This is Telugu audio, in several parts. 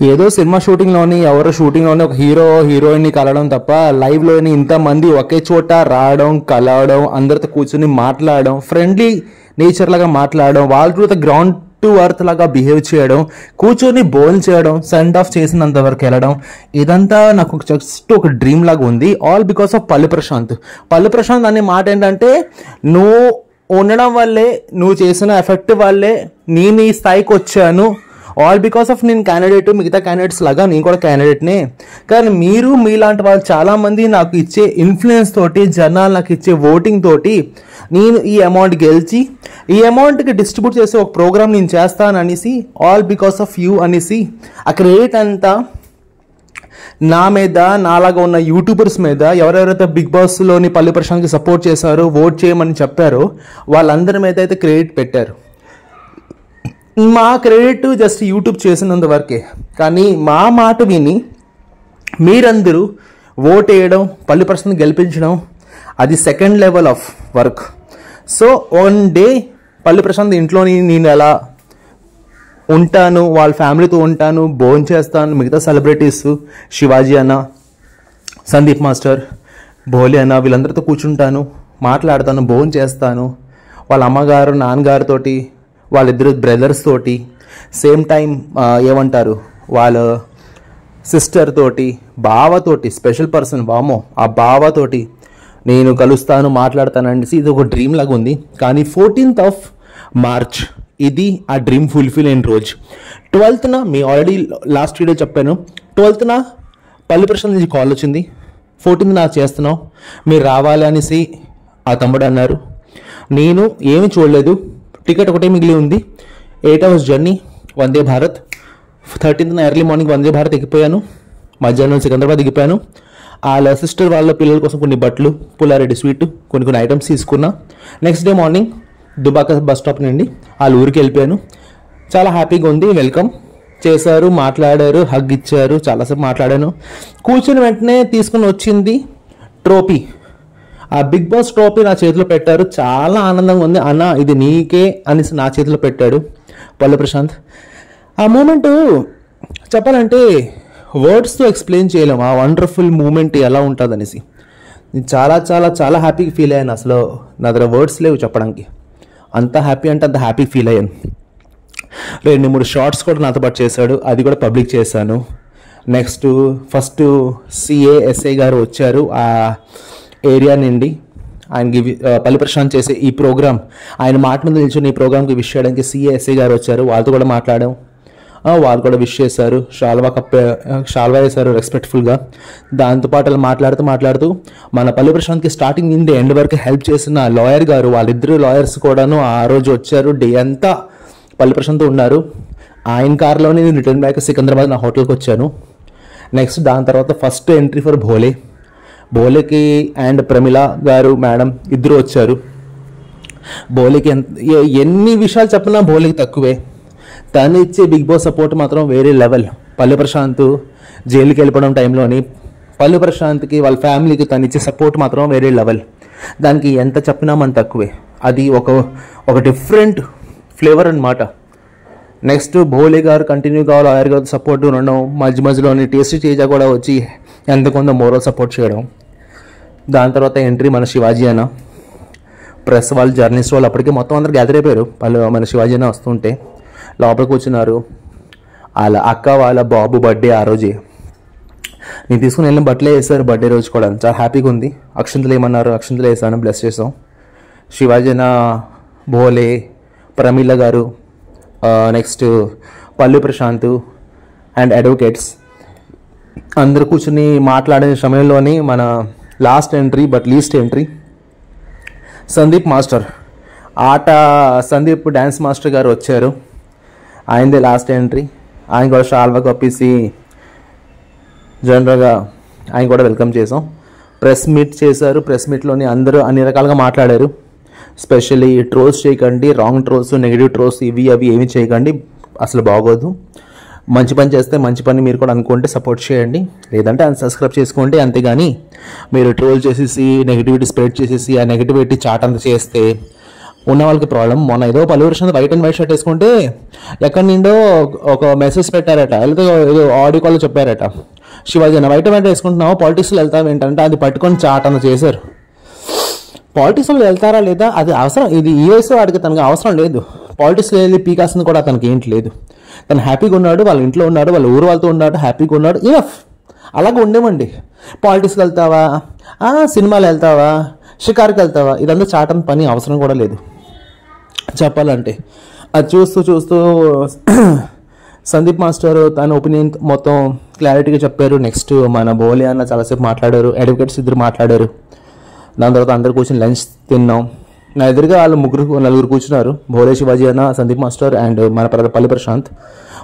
ఏదో సినిమా షూటింగ్లోని ఎవరో షూటింగ్లోని ఒక హీరో హీరోయిన్ని కలవడం తప్ప లైవ్లోని ఇంతమంది ఒకే చోట రావడం కలవడం అందరితో కూర్చొని మాట్లాడడం ఫ్రెండ్లీ నేచర్ లాగా మాట్లాడడం వాళ్ళతో గ్రౌండ్ టు అర్త్ లాగా బిహేవ్ చేయడం కూర్చొని బోల్ చేయడం సెండ్ ఆఫ్ చేసినంత వరకు వెళ్ళడం ఇదంతా నాకు జస్ట్ ఒక డ్రీమ్ లాగా ఉంది. ఆల్ బికాస్ ఆఫ్ పల్లి ప్రశాంత్. పల్లి ప్రశాంత్ అనే మాట ఏంటంటే నువ్వు ఉండడం వల్లే నువ్వు చేసిన ఎఫెక్ట్ వల్లే నేను ఈ స్థాయికి వచ్చాను. ఆల్ బికాస్ ఆఫ్ నేను క్యాండిడేట్ మిగతా క్యాండిడేట్స్ లాగా నేను కూడా క్యాండిడేట్నే. కానీ మీరు మీలాంటి వాళ్ళు చాలామంది నాకు ఇచ్చే ఇన్ఫ్లుయెన్స్ తోటి జనాలు నాకు ఇచ్చే ఓటింగ్ తోటి నేను ఈ అమౌంట్ గెలిచి ఈ అమౌంట్కి డిస్ట్రిబ్యూట్ చేసే ఒక ప్రోగ్రామ్ నేను చేస్తాను అనేసి ఆల్ బికాస్ ఆఫ్ యూ అనేసి ఆ క్రెడిట్ అంతా నా మీద నాలాగా ఉన్న యూట్యూబర్స్ మీద ఎవరెవరైతే బిగ్ బాస్లోని పల్లి ప్రశాంత్కి సపోర్ట్ చేశారో ఓట్ చేయమని చెప్పారో వాళ్ళందరి మీద అయితే క్రెడిట్ పెట్టారు. మా క్రెడిట్ జస్ట్ యూట్యూబ్ చేసినంత వరకే. కానీ మా మాట విని మీరందరూ ఓట్ వేయడం పల్లి ప్రశాంత్ గెలిపించడం అది second level of work. So one day పల్లి ప్రశాంత్ ఇంట్లోని నేను ఎలా ఉంటాను, వాళ్ళ ఫ్యామిలీతో ఉంటాను, భోజనం చేస్తాను, మిగతా సెలబ్రిటీస్ శివాజీ అన్న, సందీప్ మాస్టర్, భోలీ అన్న వీళ్ళందరితో కూర్చుంటాను, మాట్లాడతాను, భోజనం చేస్తాను. వాళ్ళ అమ్మగారు నాన్నగారితోటి వాళ్ళిద్దరు బ్రదర్స్ తోటి సేమ్ టైం ఏమంటారు వాళ్ళ సిస్టర్ తోటి బావతోటి స్పెషల్ పర్సన్ బామో ఆ బావతోటి నేను కలుస్తాను మాట్లాడతాననేసి ఇది ఒక డ్రీమ్ లాగా ఉంది. కానీ 14th ఆఫ్ మార్చ్ ఇది ఆ డ్రీమ్ ఫుల్ఫిల్ అయిన రోజు. 12th మీ ఆల్రెడీ లాస్ట్ వీడియో చెప్పాను. 12th పల్లి ప్రశాంత్ నుంచి కాల్ వచ్చింది. 14th నాకు చేస్తున్నావు మీరు రావాలి అనేసి ఆ తమ్ముడు అన్నారు. నేను ఏమి చూడలేదు, టికెట్ ఒకటే మిగిలి ఉంది. 8 hours journey Vande Bharat. 13th early morning Vande Bharat ఎక్కిపోయాను. మధ్యాహ్నం సికింద్రాబాద్ ఎక్కిపోయాను. వాళ్ళ సిస్టర్ వాళ్ళ పిల్లల కోసం కొన్ని బట్టలు పుల్లారెడ్డి స్వీట్ కొన్ని ఐటమ్స్ తీసుకున్నా. Next day morning Dubaka bus stop నుండి వాళ్ళ ఊరికి వెళ్ళిపోయాను. చాలా హ్యాపీగా ఉంది. వెల్కమ్ చేశారు, మాట్లాడారు, హగ్ ఇచ్చారు, చాలాసేపు మాట్లాడాను. కూర్చుని వెంటనే తీసుకుని వచ్చింది ట్రోఫీ. ఆ బిగ్ బాస్ ట్రోఫీ నా చేతిలో పెట్టారు. చాలా ఆనందంగా ఉంది. అన్న ఇది నీకే అనేసి నా చేతిలో పెట్టాడు పల్లి ప్రశాంత్. ఆ మూమెంట్ చెప్పాలంటే వర్డ్స్తో ఎక్స్ప్లెయిన్ చేయలేము ఆ వండర్ఫుల్ మూమెంట్ ఎలా ఉంటుంది అనేసి. నేను చాలా చాలా చాలా హ్యాపీగా ఫీల్ అయ్యాను. అసలు నా దగ్గర వర్డ్స్ లేవు చెప్పడానికి. అంత హ్యాపీ అంటే అంత హ్యాపీ ఫీల్ అయ్యాను. 2-3 షార్ట్స్ కూడా నాతో పాటు చేశాడు, అది కూడా పబ్లిక్ చేశాను. నెక్స్ట్ ఫస్ట్ సిఏ ఎస్ఐ గారు వచ్చారు ఆ ఏరియా నుండి. ఆయనకి పల్లి ప్రశాంత్ చేసే ఈ ప్రోగ్రామ్ ఆయన మాట మీద నిల్చొని ఈ ప్రోగ్రామ్కి విష్ చేయడానికి సిఏ ఎస్ఐ గారు వచ్చారు. వాళ్ళతో కూడా మాట్లాడాం. వాళ్ళు కూడా విష్ చేశారు, షాల్వా వేశారు రెస్పెక్ట్ఫుల్గా. దాంతోపాటు అలా మాట్లాడుతూ మన పల్లి ప్రశాంత్కి స్టార్టింగ్ నుండి ఎండ్ వరకు హెల్ప్ చేసిన లాయర్ గారు వాళ్ళిద్దరు లాయర్స్ కూడాను ఆ రోజు వచ్చారు. డే అంతా పల్లి ప్రశాంత్ ఉన్నారు. ఆయన కార్లోనే నేను రిటర్న్ బ్యాక్ సికింద్రాబాద్ నా హోటల్కి వచ్చాను. నెక్స్ట్ దాని తర్వాత ఫస్ట్ ఎంట్రీ ఫర్ భోలేకి అండ్ ప్రమిళ గారు మేడం ఇద్దరు వచ్చారు. భోలేకి ఎన్ని విషయాలు చెప్పినా భోలేకి తక్కువే. తను ఇచ్చే బిగ్ బాస్ సపోర్ట్ మాత్రం వేరే లెవెల్. పల్లి ప్రశాంత్ జైలుకి వెళ్ళిపోవడం టైంలోని పల్లి ప్రశాంత్కి వాళ్ళ ఫ్యామిలీకి తను ఇచ్చే సపోర్ట్ మాత్రం వేరే లెవెల్. దానికి ఎంత చెప్పినా మన తక్కువే. అది ఒక డిఫరెంట్ ఫ్లేవర్ అన్నమాట. నెక్స్ట్ భోలే గారు కంటిన్యూగా లాయర్ గారు సపోర్ట్ ఉండడం, మధ్యలోని టేస్టీ తేజ కూడా వచ్చి ఎంత కొంత మోరల్ సపోర్ట్ చేయడం. దాని తర్వాత ఎంట్రీ మన శివాజీ అన్న, ప్రెస్ వాళ్ళు జర్నలిస్ట్ వాళ్ళు అప్పటికే మొత్తం అందరు గ్యాదర్ అయిపోయారు. మన శివాజీ అన్న వస్తుంటే లోపలికి కూర్చున్నారు. వాళ్ళ అక్క వాళ్ళ బాబు బర్త్డే ఆ రోజే. నేను తీసుకుని వెళ్ళిన బట్టలే వేసారు బర్త్డే రోజు కూడా. చాలా హ్యాపీగా ఉంది. అక్షంతలు ఏమన్నారు, అక్షంతలు వేసాను, బ్లెస్ చేసాం. శివాజీ అన్న, భోలే, ప్రమీల గారు, నెక్స్ట్ పల్లి ప్రశాంత్ అండ్ అడ్వకేట్స్ అందరూ కూర్చుని మాట్లాడే సమయంలోని మన last entry but least entry Sandeep master Sandeep dance master గారు వచ్చారు. ఆయనదే లాస్ట్ ఎంట్రీ. ఆయన కూడా షాల్వా కప్పేసి జనరల్గా ఆయన కూడా వెల్కమ్ చేసాం. ప్రెస్ మీట్ చేశారు. ప్రెస్ మీట్లోని అందరూ అన్ని రకాలుగా మాట్లాడారు. స్పెషల్లీ ట్రోల్స్ చేయకండి, రాంగ్ ట్రోల్స్, నెగిటివ్ ట్రోల్స్ ఇవి అవి ఏమి చేయకండి, అసలు బాగోదు. మంచి పని చేస్తే మంచి పని మీరు కూడా అనుకుంటే సపోర్ట్ చేయండి, లేదంటే అన్సబ్స్క్రైబ్ చేసుకోండి. అంతేగాని మీరు ట్రోల్ చేసేసి నెగిటివిటీ స్ప్రెడ్ చేసేసి ఆ నెగిటివిటీ చాట్ అంతా చేస్తే ఉన్న వాళ్ళకి ప్రాబ్లం. మొన్న ఏదో పల్లి Prashanth white and white shirt వేసుకుంటే ఎక్కడి నిండో ఒక మెసేజ్ పెట్టారట, లేకపోతే ఏదో ఆడియో కాల్ చెప్పారట, శివాజీ అన్న వైట్ అండ్ వైట్ వేసుకుంటున్నావు పాలిటిక్స్లో వెళ్తావు ఏంటంటే అది పట్టుకొని చాటన చేశారు. పాలిటిక్స్లో వెళ్తారా లేదా అది అవసరం, ఇది ఈ వయసులో వాడికి తనకు అవసరం లేదు. పాలిటిక్స్లో వెళ్ళి పీకాల్సింది కూడా తనకి ఏంటి లేదు. తను హ్యాపీగా ఉన్నాడు, వాళ్ళ ఇంట్లో ఉన్నాడు, వాళ్ళ ఊరు వాళ్ళతో ఉన్నాడు, హ్యాపీగా ఉన్నాడు, ఇనఫ్. అలాగే ఉండేమండి. పాలిటిక్స్కి వెళ్తావా, సినిమాలు వెళ్తావా, షికార్కి వెళ్తావా, ఇదంతా చాటని పని అవసరం కూడా లేదు చెప్పాలంటే. అది చూస్తూ చూస్తూ సందీప్ మాస్టర్ తన ఒపీనియన్ మొత్తం క్లారిటీగా చెప్పారు. నెక్స్ట్ మన బోలే అన్న చాలాసేపు మాట్లాడారు, అడ్వకేట్స్ ఇద్దరు మాట్లాడారు. దాని తర్వాత అందరు కూర్చొని లంచ్ తిన్నాం. నా ఎదురుగా వాళ్ళు నలుగురు కూర్చున్నారు, భోలే, శివాజీ అన్న, సందీప్ మాస్టర్ అండ్ మన పల్లి ప్రశాంత్.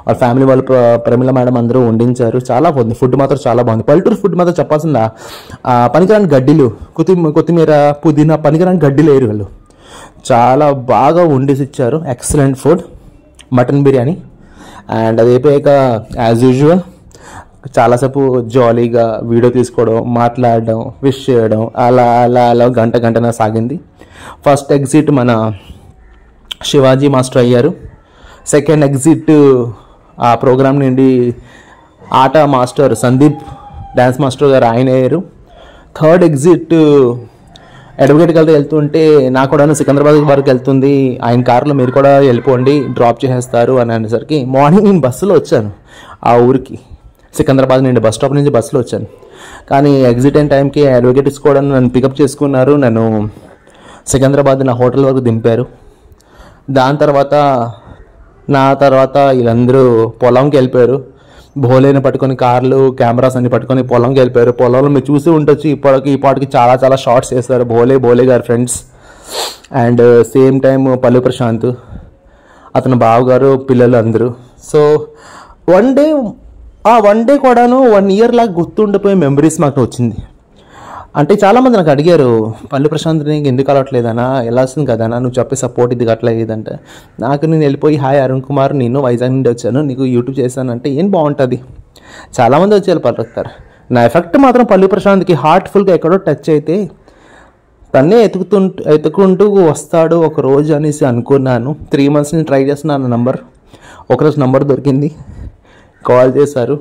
వాళ్ళ ఫ్యామిలీ వాళ్ళు ప్రమిళ మేడం అందరూ వండించారు. చాలా బాగుంది ఫుడ్, మాత్రం చాలా బాగుంది. పల్లెటూరు ఫుడ్ మాత్రం చెప్పాల్సిందా, పనికిరాని గడ్డిలు, కొత్తిమీర, పుదీనా, పనికిరాని గడ్డిలు వేరు వాళ్ళు. చాలా బాగా వండేసి ఇచ్చారు. Excellent food. Mutton biryani. And అది అయిపోయాక యాజ్ యూజువల్ చాలాసేపు జాలీగా వీడియో తీసుకోవడం, మాట్లాడడం, విష్ చేయడం, అలా అలా అలా గంటన సాగింది. ఫస్ట్ ఎగ్జిట్ మన శివాజీ మాస్టర్ అయ్యారు. సెకండ్ ఎగ్జిట్ ఆ ప్రోగ్రామ్ నుండి ఆట మాస్టర్ సందీప్ డ్యాన్స్ మాస్టర్ గారు ఆయన అయ్యారు. థర్డ్ ఎగ్జిట్ అడ్వకేట్కి వెళ్తుంటే నాకు కూడా సికింద్రాబాద్ వరకు వెళ్తుంది, ఆయన కారులో మీరు కూడా వెళ్ళిపోండి, డ్రాప్ చేసేస్తారు అని అనేసరికి మార్నింగ్ నేను బస్సులో వచ్చాను ఆ ఊరికి. సికింద్రాబాద్ నుండి బస్ స్టాప్ నుంచి బస్సులో వచ్చాను. కానీ ఎగ్జిట్ అయిన టైంకి అడ్వకేట్ తీసుకోవడానికి నన్ను పికప్ చేసుకున్నారు. నన్ను సికింద్రాబాద్ నా హోటల్ వరకు దింపారు. దాని తర్వాత వీళ్ళందరూ పొలంకి వెళ్ళిపోయారు. భోలేని పట్టుకొని కార్లు, కెమెరాస్ అన్ని పట్టుకొని పొలంకి వెళ్ళిపోయారు. పొలంలో మీరు చూసి ఉండొచ్చు, ఈ పాటికి చాలా చాలా షార్ట్స్ చేస్తారు భోలే గారి ఫ్రెండ్స్. అండ్ సేమ్ టైం పల్లి ప్రశాంత్, అతని బావగారు, పిల్లలు అందరూ. సో వన్ డే కూడాను 1 year లాగా గుర్తుండిపోయే మెమరీస్ మాకు వచ్చింది. అంటే చాలామంది నాకు అడిగారు, పల్లి ప్రశాంత్ నీకు ఎందుకు అలవట్లేదనా, వెళ్ళాల్సింది కదనా, నువ్వు చెప్పే సపోర్ట్ ఇది అట్లా ఇదంటే. నేను వెళ్ళిపోయి హాయ్ అరుణ్ కుమార్, నేను వైజాగ్ నుండి వచ్చాను, నీకు యూట్యూబ్ చేశానంటే ఏం బాగుంటుంది. చాలామంది వచ్చి వెళ్ళిపోతారు. నా ఎఫెక్ట్ మాత్రం పల్లి ప్రశాంత్కి హార్ట్ఫుల్గా ఎక్కడో టచ్ అయితే తన్నే ఎత్తుకుంటూ వస్తాడు ఒక రోజు అనేసి అనుకున్నాను. 3 months నుంచి ట్రై చేస్తున్నాను నంబర్. ఒకరోజు నంబర్ దొరికింది, కాల్ చేశారు.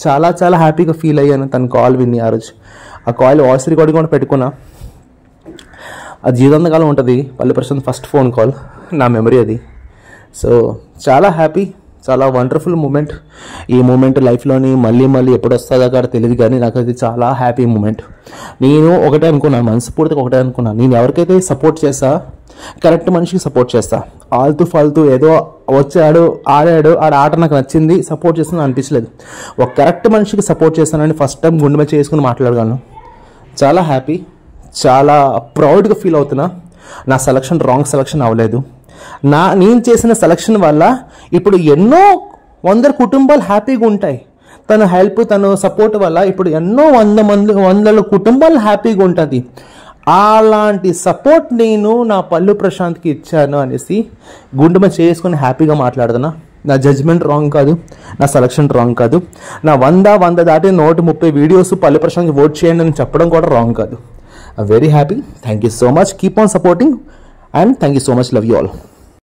చాలా చాలా హ్యాపీగా ఫీల్ అయ్యాను తను కాల్ విని. ఆ రోజు ఆ కాల్ వాయిస్ రికార్డింగ్ కూడా పెట్టుకున్నా. అది జీవితాంతకాలం ఉంటుంది పల్లి ప్రశాంత్ ఫస్ట్ ఫోన్ కాల్, నా మెమరీ అది. సో చాలా హ్యాపీ, చాలా వండర్ఫుల్ మూమెంట్. ఈ మూమెంట్ లైఫ్లోని మళ్ళీ ఎప్పుడు వస్తుందో కూడా తెలియదు, కానీ నాకు అది చాలా హ్యాపీ మూమెంట్. నేను ఒకటే అనుకున్నాను, మనస్ఫూర్తిగా ఒకటే అనుకున్నాను, నేను ఎవరికైతే సపోర్ట్ చేస్తా, కరెక్ట్ మనిషికి సపోర్ట్ చేస్తా. ఫాల్తూ ఏదో వచ్చాడు ఆడాడు, ఆట నాకు నచ్చింది సపోర్ట్ చేస్తాను అనిపించలేదు. ఒక కరెక్ట్ మనిషికి సపోర్ట్ చేస్తానని ఫస్ట్ టైం గుండె మీద చేసుకుని మాట్లాడగలను. చాలా హ్యాపీ, చాలా ప్రౌడ్గా ఫీల్ అవుతున్నా. నా సెలక్షన్ రాంగ్ సెలక్షన్ అవ్వలేదు. నేను చేసిన సెలక్షన్ వల్ల ఇప్పుడు ఎన్నో 100 కుటుంబాలు హ్యాపీగా ఉంటాయి. తన హెల్ప్, తన సపోర్ట్ వల్ల ఇప్పుడు ఎన్నో 100 కుటుంబాలు హ్యాపీగా ఉంటుంది. అలాంటి సపోర్ట్ నేను నా పల్లి ప్రశాంత్కి ఇచ్చాను అనేసి గుండె మీద చేసుకుని హ్యాపీగా మాట్లాడుతున్నా. నా జడ్జ్మెంట్ రాంగ్ కాదు, నా సెలక్షన్ రాంగ్ కాదు, నా 100 దాటి 130 వీడియోస్ పల్లి ప్రశాంత్కి ఓట్ చేయండి అని చెప్పడం కూడా రాంగ్ కాదు. I very happy. Thank you so much. Keep on supporting and thank you so much. Love you all.